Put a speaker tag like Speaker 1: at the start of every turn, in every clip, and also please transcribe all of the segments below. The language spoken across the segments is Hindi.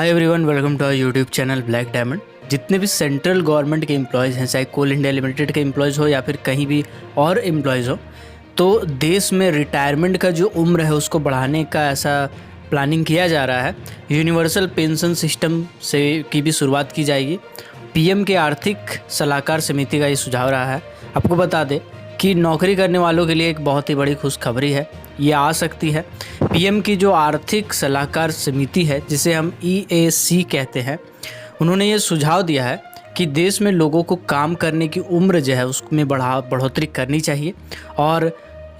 Speaker 1: Hi everyone, welcome to our YouTube channel Black Diamond. जितने भी सेंट्रल गवर्नमेंट के एम्प्लॉयज़ हैं, चाहे कोल इंडिया लिमिटेड के एम्प्लॉयज़ हो या फिर कहीं भी और एम्प्लॉयज़ हो, तो देश में रिटायरमेंट का जो उम्र है उसको बढ़ाने का ऐसा प्लानिंग किया जा रहा है। यूनिवर्सल पेंशन सिस्टम से की भी शुरुआत की जाएगी। पीएम के आर्थिक सलाहकार समिति का ये सुझाव रहा है। आपको बता दें कि नौकरी करने वालों के लिए एक बहुत ही बड़ी खुशखबरी है, ये आ सकती है। पीएम की जो आर्थिक सलाहकार समिति है, जिसे हम EAC कहते हैं, उन्होंने ये सुझाव दिया है कि देश में लोगों को काम करने की उम्र जो है उसमें बढ़ोतरी करनी चाहिए। और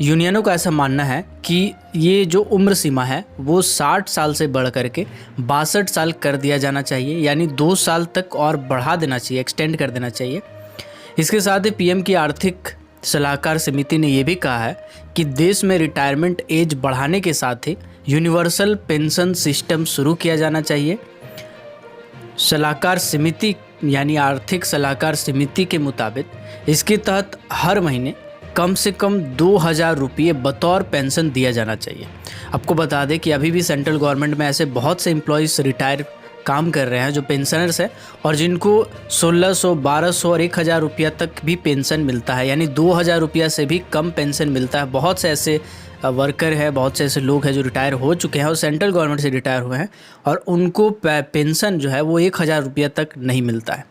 Speaker 1: यूनियनों का ऐसा मानना है कि ये जो उम्र सीमा है वो 60 साल से बढ़ करके 62 साल कर दिया जाना चाहिए, यानी 2 साल तक और बढ़ा देना चाहिए, एक्सटेंड कर देना चाहिए। इसके साथ ही पीएम की आर्थिक सलाहकार समिति ने यह भी कहा है कि देश में रिटायरमेंट एज बढ़ाने के साथ ही यूनिवर्सल पेंशन सिस्टम शुरू किया जाना चाहिए। सलाहकार समिति यानी आर्थिक सलाहकार समिति के मुताबिक इसके तहत हर महीने कम से कम 2000 रुपये बतौर पेंशन दिया जाना चाहिए। आपको बता दें कि अभी भी सेंट्रल गवर्नमेंट में ऐसे बहुत से एम्प्लॉयज़ रिटायर काम कर रहे हैं जो पेंशनर्स हैं और जिनको 1600, 1200 और 1000 रुपया तक भी पेंशन मिलता है, यानी 2000 रुपया से भी कम पेंशन मिलता है। बहुत से ऐसे वर्कर हैं, बहुत से ऐसे लोग हैं जो रिटायर हो चुके हैं और सेंट्रल गवर्नमेंट से रिटायर हुए हैं और उनको पेंशन जो है वो 1000 रुपया तक नहीं मिलता है।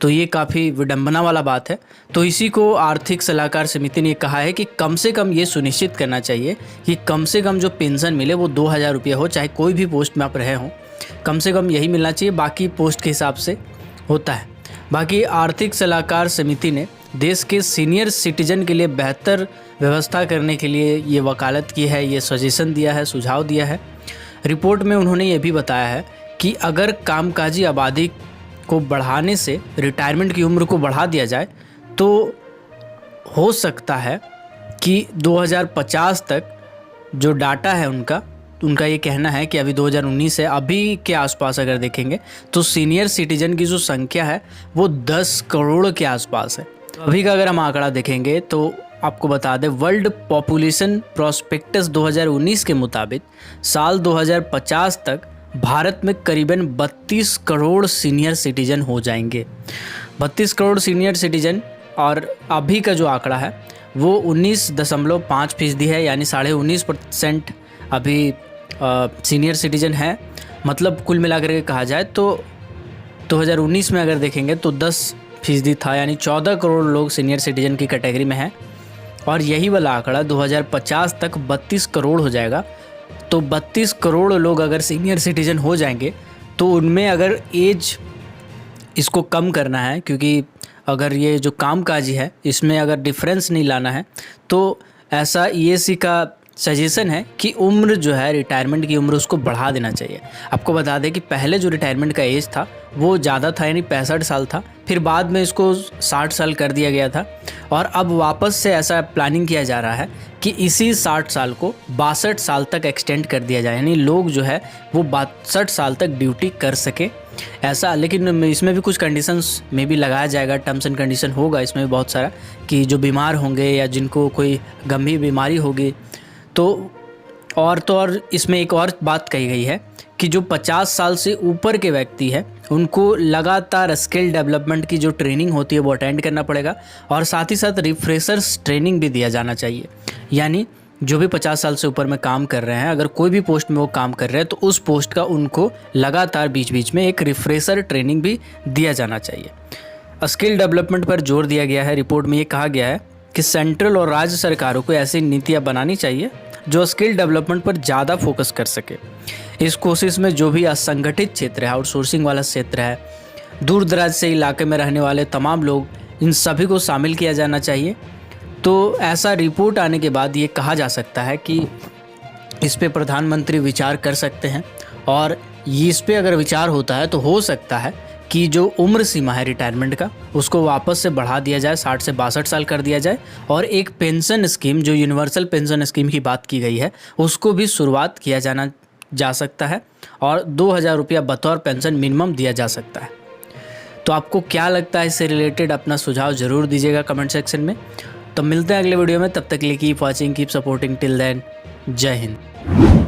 Speaker 1: तो ये काफ़ी विडंबना वाला बात है। तो इसी को आर्थिक सलाहकार समिति ने कहा है कि कम से कम ये सुनिश्चित करना चाहिए कि कम से कम जो पेंशन मिले वो 2000 रुपया हो, चाहे कोई भी पोस्ट में आप रहे हों, कम से कम यही मिलना चाहिए। बाकी पोस्ट के हिसाब से होता है। बाकी आर्थिक सलाहकार समिति ने देश के सीनियर सिटीजन के लिए बेहतर व्यवस्था करने के लिए ये वकालत की है, ये सजेशन दिया है, सुझाव दिया है। रिपोर्ट में उन्होंने ये भी बताया है कि अगर कामकाजी आबादी को बढ़ाने से रिटायरमेंट की उम्र को बढ़ा दिया जाए तो हो सकता है कि 2050 तक जो डाटा है उनका ये कहना है कि अभी 2019 है, अभी के आसपास अगर देखेंगे तो सीनियर सिटीजन की जो संख्या है वो 10 करोड़ के आसपास है। अभी का अगर हम आंकड़ा देखेंगे तो आपको बता दें, वर्ल्ड पॉपुलेशन प्रोस्पेक्टस 2019 के मुताबिक साल 2050 तक भारत में करीबन 32 करोड़ सीनियर सिटीजन हो जाएंगे। 32 करोड़ सीनियर सिटीजन, और अभी का जो आंकड़ा है वो 19.5% है, यानी 19.5% अभी सीनियर सिटीजन है। मतलब कुल मिलाकर के कहा जाए तो 2019 में अगर देखेंगे तो 10% था, यानी 14 करोड़ लोग सीनियर सिटीजन की कैटेगरी में हैं। और यही वाला आंकड़ा 2050 तक 32 करोड़ हो जाएगा। तो 32 करोड़ लोग अगर सीनियर सिटीजन हो जाएंगे तो उनमें अगर एज इसको कम करना है, क्योंकि अगर ये जो कामकाजी है इसमें अगर डिफरेंस नहीं लाना है तो ऐसा EAC का सजेशन है कि उम्र जो है रिटायरमेंट की उम्र उसको बढ़ा देना चाहिए। आपको बता दें कि पहले जो रिटायरमेंट का एज था वो ज़्यादा था, यानी 65 साल था, फिर बाद में इसको 60 साल कर दिया गया था और अब वापस से ऐसा प्लानिंग किया जा रहा है कि इसी 60 साल को 62 साल तक एक्सटेंड कर दिया जाए, यानी लोग जो है वो 62 साल तक ड्यूटी कर सके ऐसा। लेकिन इसमें भी कुछ कंडीशंस में भी लगाया जाएगा, टर्म्स एंड कंडीशन होगा इसमें भी बहुत सारा, कि जो बीमार होंगे या जिनको कोई गंभीर बीमारी होगी तो इसमें एक और बात कही गई है कि जो 50 साल से ऊपर के व्यक्ति हैं उनको लगातार स्किल डेवलपमेंट की जो ट्रेनिंग होती है वो अटेंड करना पड़ेगा और साथ ही साथ रिफ्रेशर्स ट्रेनिंग भी दिया जाना चाहिए। यानी जो भी 50 साल से ऊपर में काम कर रहे हैं, अगर कोई भी पोस्ट में वो काम कर रहे हैं तो उस पोस्ट का उनको लगातार बीच बीच में एक रिफ्रेशर ट्रेनिंग भी दिया जाना चाहिए। स्किल डेवलपमेंट पर जोर दिया गया है। रिपोर्ट में ये कहा गया है कि सेंट्रल और राज्य सरकारों को ऐसी नीतियाँ बनानी चाहिए जो स्किल डेवलपमेंट पर ज़्यादा फोकस कर सके। इस कोशिश में जो भी असंगठित क्षेत्र है, आउटसोर्सिंग वाला क्षेत्र है, दूर दराज से इलाके में रहने वाले तमाम लोग, इन सभी को शामिल किया जाना चाहिए। तो ऐसा रिपोर्ट आने के बाद ये कहा जा सकता है कि इस पे प्रधानमंत्री विचार कर सकते हैं और इस पे अगर विचार होता है तो हो सकता है कि जो उम्र सीमा है रिटायरमेंट का उसको वापस से बढ़ा दिया जाए, 60 से 62 साल कर दिया जाए और एक पेंशन स्कीम, जो यूनिवर्सल पेंशन स्कीम की बात की गई है, उसको भी शुरुआत किया जा सकता है और 2000 रुपया बतौर पेंशन मिनिमम दिया जा सकता है। तो आपको क्या लगता है इससे रिलेटेड, अपना सुझाव ज़रूर दीजिएगा कमेंट सेक्शन में। तो मिलते हैं अगले वीडियो में, तब तक के लिए keep watching, keep supporting, till then, जय हिंद।